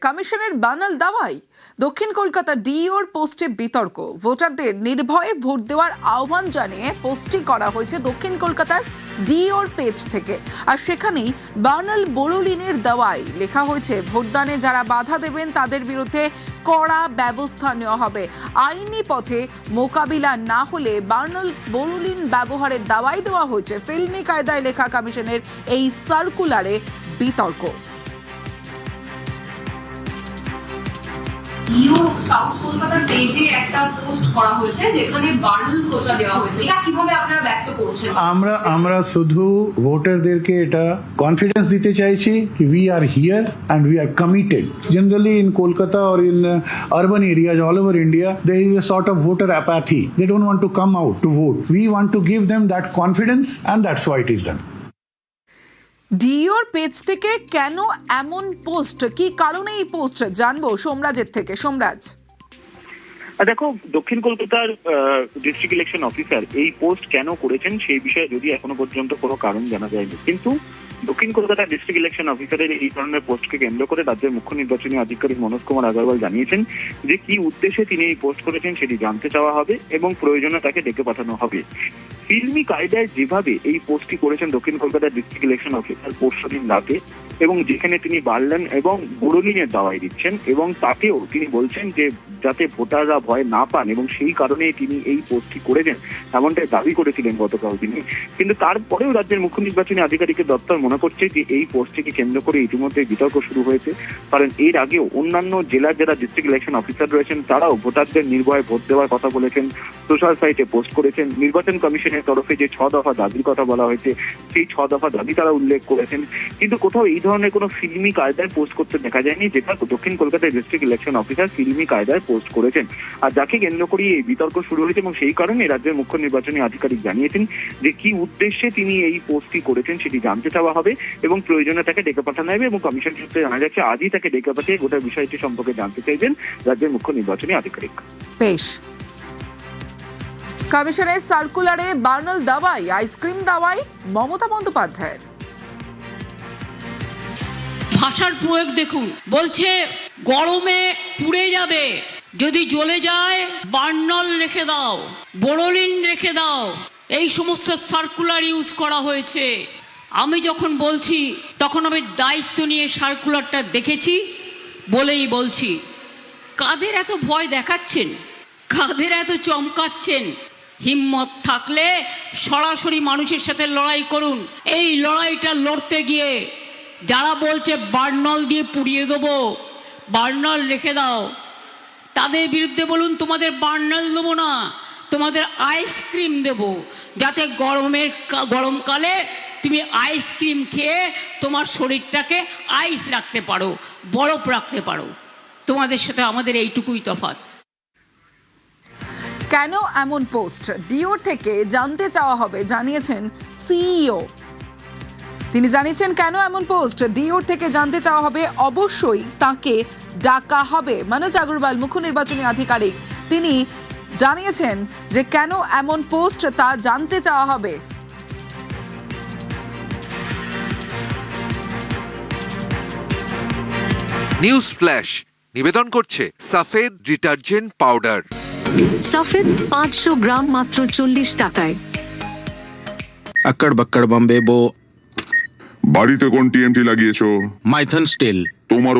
কমিশনের বানাল দাওয়াই দক্ষিণ কলকাতা ডিইওর পোস্টে বিতর্ক। ভোটারদের নির্ভয়ে ভোট দেওয়ার আহ্বান জানিয়ে পোস্টটি করা হয়েছে দক্ষিণ কলকাতার ডিইওর পেজ থেকে। আর সেখানেই বানাল বড়লিনের দাওয়াই লেখা হয়েছে, ভোটদানে যারা বাধা দেবেন তাদের বিরুদ্ধে কড়া ব্যবস্থা নেওয়া হবে। আইনি পথে মোকাবিলা না হলে বানাল বড়লিন ব্যবহারের দাওয়াই দেওয়া হয়েছে। ফিল্মি কায়দায় লেখা কমিশনের এই সার্কুলারে বিতর্ক। সাউথ কলকাতার পেজে একটা পোস্ট করা হয়েছে যেখানে বার্নাল ঘোষণা দেওয়া হয়েছে, এটা কিভাবে আপনারা ব্যক্ত করছেন? আমরা শুধু ভোটারদেরকে এটা কনফিডেন্স দিতে চাইছি কি we are here and we are committed. Generally in Kolkata or in urban areas all over India there is a sort of voter apathy. They don't want to come out to vote. We want to give them that confidence and that's why it is done. Dior page থেকে কেন এমন post, কি কারণে এই post জানবো সোমরাজের থেকে। সোমরাজ, দেখো, দক্ষিণ কলকাতার ডিস্ট্রিক্ট ইলেকশন অফিসার এই পোস্ট কেন করেছেন সেই বিষয়ে যদি এখনো পর্যন্ত কোনো কারণ জানা যায়নি, কিন্তু দক্ষিণ কলকাতার ডিস্ট্রিক্ট ইলেকশন অফিসারের এই ধরনের পোস্টকে কেন্দ্র করে রাজ্যের মুখ্য নির্বাচনী আধিকারিক মনোজ কুমার আগরওয়াল জানিয়েছেন যে কি উদ্দেশ্যে তিনি এই পোস্ট করেছেন সেটি জানতে চাওয়া হবে এবং প্রয়োজনে তাকে ডেকে পাঠানো হবে। ফিল্মি কায়দায় যেভাবে এই পোস্টটি করেছেন দক্ষিণ কলকাতার ডিস্ট্রিক্ট ইলেকশন অফিসার পরশুদিন রাতে, এবং যেখানে তিনি বার্নাল এবং বড়লিনের দাওয়াই দিচ্ছেন এবং তাতেও তিনি বলছেন যে যাতে ভোটাররা ভয় না পান এবং সেই কারণে তিনি এই পোস্টটি করেছেন এমনটাই দাবি করেছিলেন গতকাল তিনি। কিন্তু তারপরেও রাজ্যের মুখ্য নির্বাচনী আধিকারিকের দপ্তর মনে করছে যে এই পোস্টটিকে কেন্দ্র করে ইতিমধ্যে বিতর্ক শুরু হয়েছে, কারণ এর আগেও অন্যান্য জেলার যারা ডিস্ট্রিক্ট ইলেকশন অফিসার রয়েছেন তারাও ভোটারদের নির্ভয়ে ভোট দেওয়ার কথা বলেছেন, সোশ্যাল সাইটে পোস্ট করেছেন। নির্বাচন কমিশনের তরফে যে 6 দফা দাবির কথা বলা হয়েছে সেই 6 দফা দাবি তারা উল্লেখ করেছেন, কিন্তু কোথাও এই ধরনের কোনো ফিল্মি কায়দায় পোস্ট করতে দেখা যায়নি, যেটা দক্ষিণ কলকাতার ডিস্ট্রিক্ট ইলেকশন অফিসার ফিল্মি কায়দায় পোস্ট করেছেন। আর যাকে কেন্দ্র করে এই বিতর্ক শুরু হয়েছে এবং সেই কারণে রাজ্যের মুখ্য নির্বাচনী আধিকারিক জানিয়েছেন যে কি উদ্দেশ্যে তিনি এই পোস্টটি করেছেন সেটি জানতে চাওয়া হবে এবং প্রয়োজনে তাকে ডেকে পাঠানো হবে। এবং কমিশন সূত্রে জানা যাচ্ছে আজই তাকে ডেকে পাঠিয়ে গোটা বিষয়টি সম্পর্কে জানতে চাইবেন রাজ্যের মুখ্য নির্বাচনী আধিকারিক। বেশ, কমিশনের সার্কুলারে বার্নাল দাওয়াই, আইসক্রিম দাওয়াই মমতা বন্দ্যোপাধ্যায়ের। ভাষার প্রয়োগ দেখুন, বলছে গরমে পুড়ে যাবে, যদি জ্বলে যায় বার্নাল রেখে দাও, বড়লিন রেখে দাও, এই সমস্ত সার্কুলার ইউজ করা হয়েছে। আমি যখন বলছি তখন আমি দায়িত্ব নিয়ে সার্কুলারটা দেখেছি বলেই বলছি। কাদের এত ভয় দেখাচ্ছেন, কাদের এত চমকাচ্ছেন? হিম্মত থাকলে সরাসরি মানুষের সাথে লড়াই করুন। এই লড়াইটা লড়তে গিয়ে যারা বলছে বার্নাল দিয়ে পুড়িয়ে দেবো, বার্নাল রেখে দাও, তাদের বিরুদ্ধে বলুন তোমাদের বার্নাল দেবো না, তোমাদের আইসক্রিম দেবো, যাতে গরমকালে তুমি আইসক্রিম খেয়ে তোমার শরীরটাকে আইস রাখতে পারো, বরফ রাখতে পারো। তোমাদের সাথে আমাদের এইটুকুই তফাৎ। কেন এমন পোস্ট ডিওর থেকে জানতে চাওয়া হবে জানিয়েছেন সিইও। তিনি জানিয়েছেন কেন এমন পোস্ট ডিওর থেকে জানতে চাওয়া হবে, অবশ্যই তাকে ডাকা হবে। মনোজ আগরওয়াল মুখ্য নির্বাচনী আধিকারিক, তিনি জানিয়েছেন যে কেন এমন পোস্ট তা জানতে চাওয়া হবে। নিউজ ফ্ল্যাশ নিবেদন করছে সাফেদ ডিটারজেন্ট পাউডার। সাফেদ 500 গ্রাম মাত্র 40 টাকায়। अक्कड़ बक्कड़ बम्बे बो। বাড়িতে কোন টিএমটি লাগিয়েছো? माइथन स्टील। তোমার